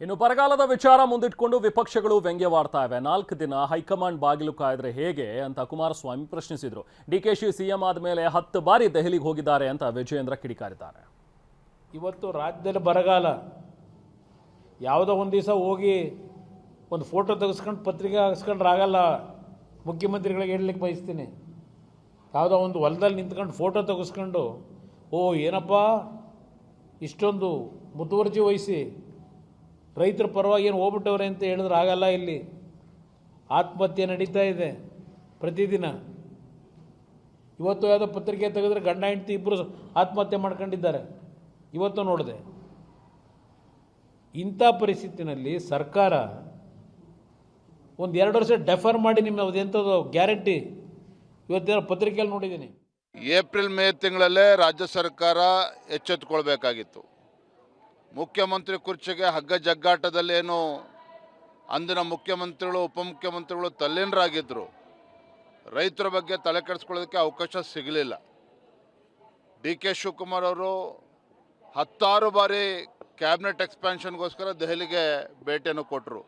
ಇನ್ನು ಬರಗಾಲದ ವಿಚಾರ ಮುಂದಿಟ್ಕೊಂಡು ವಿಪಕ್ಷಗಳು ವ್ಯಂಗ್ಯವಾಡ್ತಾ ಇವೆ. 4 ದಿನ ಹೈಕಮಾಂಡ್ ಬಾಗಿಲು ಕಾಯ್ದ್ರೆ ಹೇಗೆ ಅಂತ ಕುಮಾರಸ್ವಾಮಿ ಪ್ರಶ್ನಿಸಿದ್ರು. ಡಿಕೆಶಿ ಸಿಎಂ ಆದ ಮೇಲೆ 10 ಬಾರಿ ದೆಹಲಿಗೆ ಹೋಗಿದ್ದಾರೆ ಅಂತ ವಿಜಯೇಂದ್ರ ಕಿಡಿಕಾರಿದ್ದಾರೆ. ಇವತ್ತು ರಾಜ್ಯದಲ್ಲಿ ಬರಗಾಲ, ಯಾವುದೋ ಒಂದು ದಿವಸ ಹೋಗಿ ಒಂದು ಫೋಟೋ ತೆಗೆಸ್ಕೊಂಡು ಪತ್ರಿಕೆ ಹಾಕ್ಸ್ಕೊಂಡ್ರೆ ಆಗಲ್ಲ. ಮುಖ್ಯಮಂತ್ರಿಗಳಿಗೆ ಹೇಳಲಿಕ್ಕೆ ಬಯಸ್ತೀನಿ, ಯಾವುದೋ ಒಂದು ಹೊಲದಲ್ಲಿ ನಿಂತ್ಕೊಂಡು ಫೋಟೋ ತೆಗೆಸ್ಕೊಂಡು ಏನಪ್ಪ ಇಷ್ಟೊಂದು ಮುತುವರ್ಜಿ ವಹಿಸಿ ರೈತರ ಪರವಾಗಿ ಏನು ಹೋಗ್ಬಿಟ್ಟವ್ರೆ ಅಂತ ಹೇಳಿದ್ರೆ ಆಗಲ್ಲ. ಇಲ್ಲಿ ಆತ್ಮಹತ್ಯೆ ನಡೀತಾ ಇದೆ ಪ್ರತಿದಿನ. ಇವತ್ತು ಯಾವುದೋ ಪತ್ರಿಕೆ ತೆಗೆದ್ರೆ ಗಂಡ ಹೆಂಡತಿ ಇಬ್ಬರು ಆತ್ಮಹತ್ಯೆ ಮಾಡ್ಕೊಂಡಿದ್ದಾರೆ, ಇವತ್ತು ನೋಡಿದೆ. ಇಂಥ ಪರಿಸ್ಥಿತಿನಲ್ಲಿ ಸರ್ಕಾರ ಒಂದು 2 ವರ್ಷ ಡೆಫರ್ ಮಾಡಿ ನಿಮ್ಮ ಎಂಥದ್ದು ಗ್ಯಾರಂಟಿ ಇವತ್ತೇನೋ ಪತ್ರಿಕೆಯಲ್ಲಿ ನೋಡಿದ್ದೀನಿ. ಏಪ್ರಿಲ್ ಮೇ ತಿಂಗಳಲ್ಲೇ ರಾಜ್ಯ ಸರ್ಕಾರ ಎಚ್ಚೆತ್ತುಕೊಳ್ಬೇಕಾಗಿತ್ತು. ಮುಖ್ಯಮಂತ್ರಿ ಕುರ್ಚಿಗೆ ಹಗ್ಗ ಜಗ್ಗಾಟದಲ್ಲೇನು ಅಂದಿನ ಮುಖ್ಯಮಂತ್ರಿಗಳು ಉಪಮುಖ್ಯಮಂತ್ರಿಗಳು ತಲ್ಲೀನರಾಗಿದ್ದರು. ರೈತರ ಬಗ್ಗೆ ತಲೆ ಕೆಡಿಸ್ಕೊಳ್ಳೋದಕ್ಕೆ ಅವಕಾಶ ಸಿಗಲಿಲ್ಲ. ಡಿ ಕೆ ಶಿವಕುಮಾರ್ ಅವರು 10 ಬಾರಿ ಕ್ಯಾಬಿನೆಟ್ ಎಕ್ಸ್ಪ್ಯಾನ್ಷನ್ಗೋಸ್ಕರ ದೆಹಲಿಗೆ ಭೇಟಿಯನ್ನು ಕೊಟ್ಟರು.